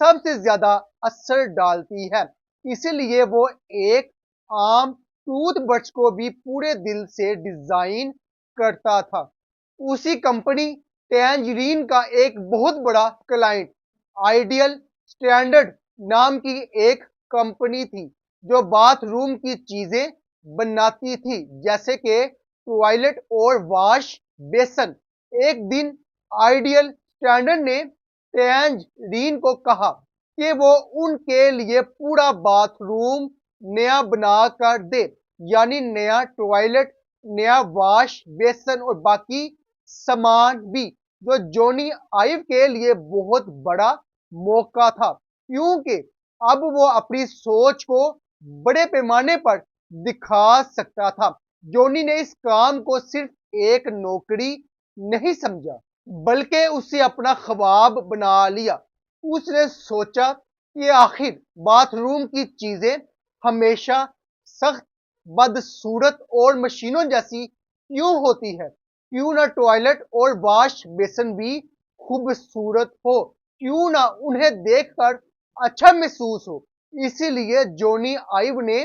سب سے زیادہ اثر ڈالتی ہے، اسی لیے وہ ایک عام ٹوتھ برش کو بھی پورے دل سے ڈیزائن کرتا تھا۔ اسی کمپنی ٹینجرین کا ایک بہت بڑا کلائنٹ آئیڈیل اسٹینڈرڈ نام کی ایک کمپنی تھی جو باتھ روم کی چیزیں بناتی تھی، جیسے کہ ٹوائلٹ اور واش بیسن۔ ایک دن آئیڈیل اسٹینڈرڈ نے ٹینجرین کو کہا کہ وہ ان کے لیے پورا باتھ روم نیا بنا کر دے، یعنی نیا ٹوائلٹ، نیا واش بیسن اور باقی سامان بھی، جو جونی آئیو کے لیے بہت بڑا موقع تھا، کیونکہ اب وہ اپنی سوچ کو بڑے پیمانے پر دکھا سکتا تھا۔ جونی نے اس کام کو صرف ایک نوکری نہیں سمجھا، بلکہ اسے اپنا خواب بنا لیا۔ اس نے سوچا کہ آخر باتھ روم کی چیزیں ہمیشہ سخت، بدصورت اور مشینوں جیسی کیوں ہوتی ہے؟ کیوں نہ ٹوائلٹ اور واش بیسن بھی خوبصورت ہو؟ کیوں نہ انہیں دیکھ کر اچھا محسوس ہو؟ اسی لیے جونی آئیو نے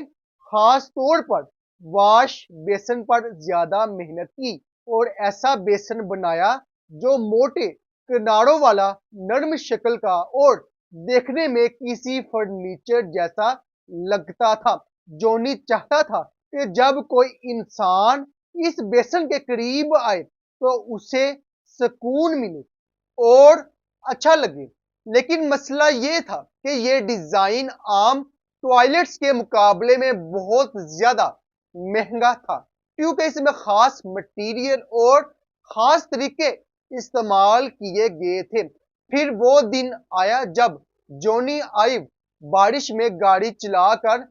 خاص طور پر واش بیسن پر زیادہ محنت کی اور ایسا بیسن بنایا جو موٹے کناروں والا، نرم شکل کا اور دیکھنے میں کسی فرنیچر جیسا لگتا تھا۔ جونی چاہتا تھا کہ جب کوئی انسان اس بیسن کے قریب آئے تو اسے سکون ملے اور اچھا لگے، لیکن مسئلہ یہ تھا کہ یہ ڈیزائن عام ٹوائلٹس کے مقابلے میں بہت زیادہ مہنگا تھا، کیونکہ اس میں خاص مٹیریل اور خاص طریقے استعمال کیے گئے تھے۔ پھر وہ دن آیا جب جونی آئیو بارش میں گاڑی چلا کر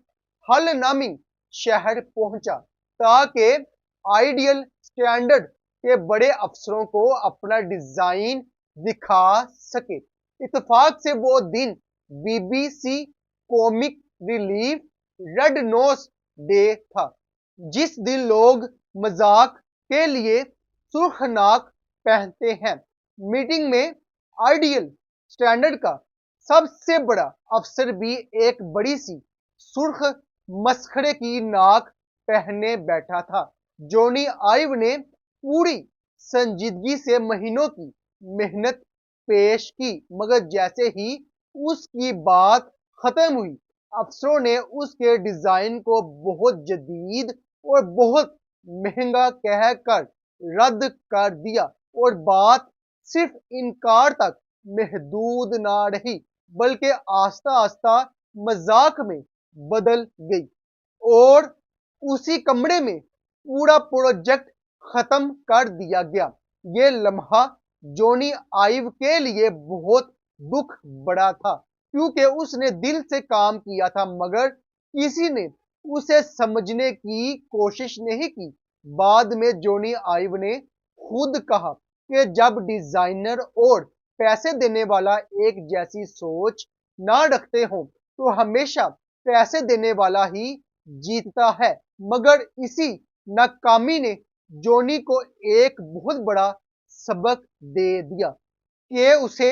ہل نامی شہر پہنچا تاکہ آئیڈیل اسٹینڈرڈ کے بڑے افسروں کو اپنا ڈیزائن دکھا سکے۔ اتفاق سے وہ دن B B C comic relief red nose day تھا، جس دن لوگ مذاق کے لیے سرخ ناک پہنتے ہیں۔ میٹنگ میں آئیڈیل اسٹینڈرڈ کا سب سے بڑا افسر بھی ایک بڑی سی سرخ مسخرے کی ناک پہنے بیٹھا تھا۔ جونی آئیو نے پوری سنجیدگی سے مہینوں کی محنت پیش کی، مگر جیسے ہی اس کی بات ختم ہوئی، افسروں نے اس کے ڈیزائن کو بہت جدید اور بہت مہنگا کہہ کر رد کر دیا، اور بات صرف انکار تک محدود نہ رہی بلکہ آہستہ آہستہ مذاق میں بدل گئی، اور اسی کمرے میں پورا پروجیکٹ ختم کر دیا گیا۔ یہ لمحہ جونی آئیو کے لیے بہت دکھ بڑا تھا، کیونکہ اس نے دل سے کام کیا تھا، مگر کسی نے اسے سمجھنے کی کوشش نہیں کی۔ بعد میں جونی آئیو نے خود کہا کہ جب ڈیزائنر اور پیسے دینے والا ایک جیسی سوچ نہ رکھتے ہوں تو ہمیشہ پیسے دینے والا ہی جیتتا ہے۔ مگر اسی ناکامی نے جونی کو ایک بہت بڑا سبق دے دیا کہ اسے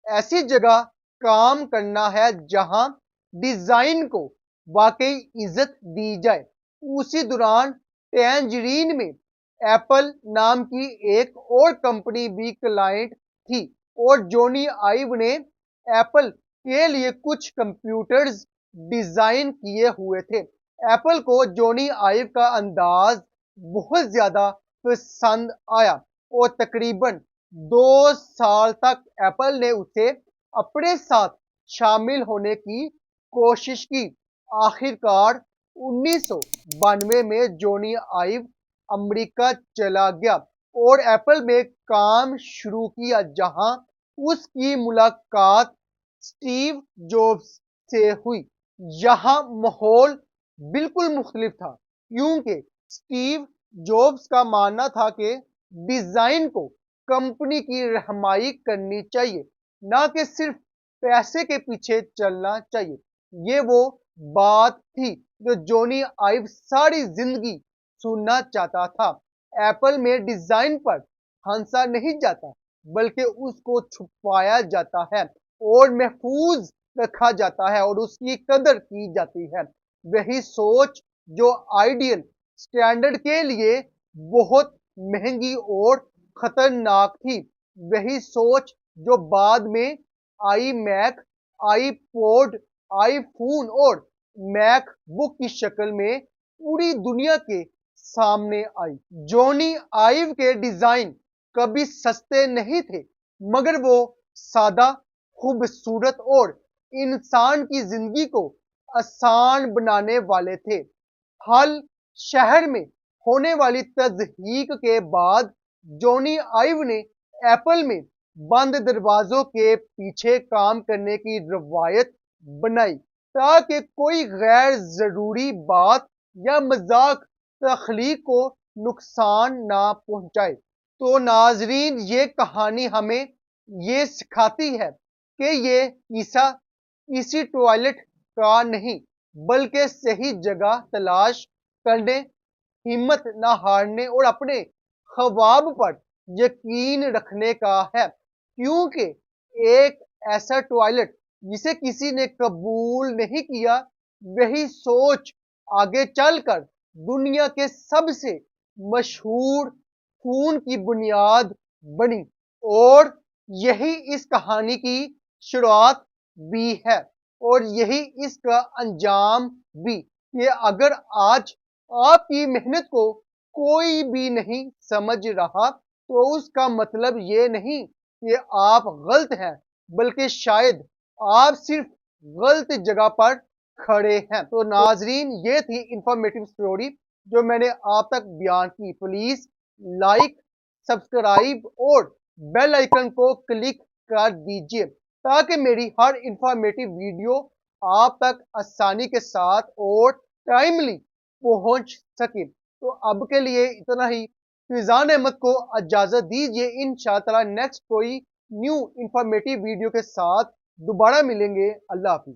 ایسی جگہ کام کرنا ہے جہاں ڈیزائن کو واقعی عزت دی جائے۔ اسی دوران ٹینجرین میں ایپل نام کی ایک اور کمپنی بھی کلائنٹ تھی، اور جونی آئیو نے ایپل کے لیے کچھ کمپیوٹرز ڈیزائن کیے ہوئے تھے۔ ایپل کو جونی آئیو کا انداز بہت زیادہ پسند آیا، اور تقریباً 2 سال تک ایپل نے اسے اپنے ساتھ شامل ہونے کی کوشش کی۔ آخر کار 1992 میں جونی آئیو امریکہ چلا گیا اور ایپل میں کام شروع کیا، جہاں اس کی ملاقات اسٹیو جابز سے ہوئی۔ یہاں ماحول بالکل مختلف تھا، کیونکہ اسٹیو جابز کا ماننا تھا کہ ڈیزائن کو کمپنی کی رہنمائی کرنی چاہیے، نہ کہ صرف پیسے کے پیچھے چلنا چاہیے۔ یہ وہ بات تھی جو جونی آئیو ساری زندگی سننا چاہتا تھا۔ ایپل میں ڈیزائن پر ہنسا نہیں جاتا، بلکہ اس کو چھپایا جاتا ہے اور محفوظ رکھا جاتا ہے اور اس کی قدر کی جاتی ہے۔ وہی سوچ جو آئیڈیل سٹینڈرڈ کے لیے بہت مہنگی اور خطرناک تھی، وہی سوچ جو بعد میں iMac, iPod, iPhone اور میک بک کی شکل میں پوری دنیا کے سامنے آئی۔ جونی آئیو کے ڈیزائن کبھی سستے نہیں تھے، مگر وہ سادہ، خوبصورت اور انسان کی زندگی کو آسان بنانے والے تھے۔ حل شہر میں ہونے والی تضحیک کے بعد جونی آئیو نے ایپل میں بند دروازوں کے پیچھے کام کرنے کی روایت بنائی تاکہ کوئی غیر ضروری بات یا مذاق تخلیق کو نقصان نہ پہنچائے۔ تو ناظرین، یہ کہانی ہمیں یہ سکھاتی ہے کہ یہ قصہ کسی ٹوائلٹ کا نہیں بلکہ صحیح جگہ تلاش کرنے، ہمت نہ ہارنے اور اپنے خواب پر یقین رکھنے کا ہے، کیونکہ ایک ایسا ٹوائلٹ جسے کسی نے قبول نہیں کیا، وہی سوچ آگے چل کر دنیا کے سب سے مشہور فون کی بنیاد بنی، اور یہی اس کہانی کی شروعات بھی ہے اور یہی اس کا انجام بھی، کہ اگر آج آپ کی محنت کو کوئی بھی نہیں سمجھ رہا تو اس کا مطلب یہ نہیں کہ آپ غلط ہیں، بلکہ شاید آپ صرف غلط جگہ پر کھڑے ہیں۔ تو ناظرین، یہ تھی انفارمیٹیو سٹوری جو میں نے آپ تک بیان کی۔ پلیز لائک، سبسکرائب اور بیل آئیکن کو کلک کر دیجئے تاکہ میری ہر انفارمیٹیو ویڈیو آپ تک آسانی کے ساتھ اور ٹائملی پہنچ سکے۔ تو اب کے لیے اتنا ہی۔ فیضان احمد کو اجازت دیجیے، انشاءاللہ نیکسٹ کوئی نیو انفارمیٹیو ویڈیو کے ساتھ دوبارہ ملیں گے۔ اللہ حافظ۔